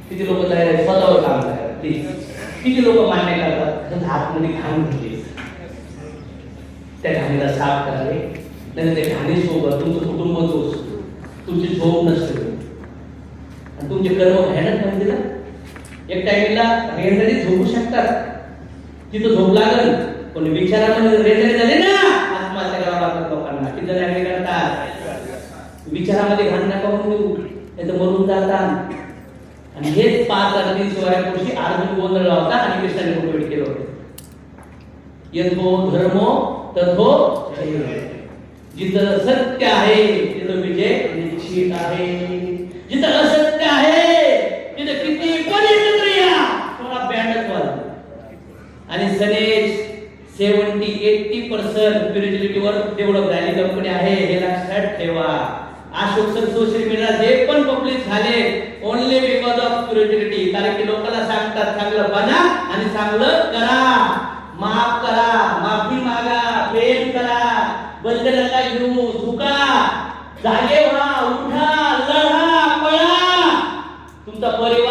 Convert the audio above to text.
किती लोक तयार आहेत स्वतःवर काम करायला प्लीज? किती लोक मान्य करतात आतमध्ये घाण घातली, त्या घाणीला साफ करावे, नाही त्या घाणीसोबत तुमचं कुटुंब दोष, तुमची झोप नसते आणि तुमचे कर्म भयानक म्हणजे ना. एक टाइमला रेंजरी झोपू शकतात, तिथं झोप लागल, पण विचारामध्ये रेंजरी झाले ना आत्महत्या करावं लागतात लोकांना. किती जण करतात विचारामध्ये घाण नका होऊ, नाही तर मरून जातात. आणि हेच 5 अगदी शिवाय पुढची अर्जुन गोंधळ लावता आणि कृष्णाने मोटिवेट केलं होतं. यथो धर्मो तथो जय. जिथं सत्य आहे तिथं विजय निश्चित आहे. जिथं असत्य आहे तिथं किती पण एकत्र या थोडा बँडच वाजतो. आणि सनेज 70-80% स्पिरिच्युअलिटीवर डेव्हलप झाली कंपनी आहे, हे लक्षात ठेवा. अशोक सर सोशल मीडिया जे पण पब्लिक झाले ओनली बिकॉज ऑफ स्पिरिच्युअलिटी. कारण की लोकांना सांगतात चांगलं बना आणि चांगलं करा, माफ करा, माफी मागा, प्रेम करा, बंधनाला घेऊ, झुका, जागे व्हा, उठा, लढा, पळा. तुमचा परिवार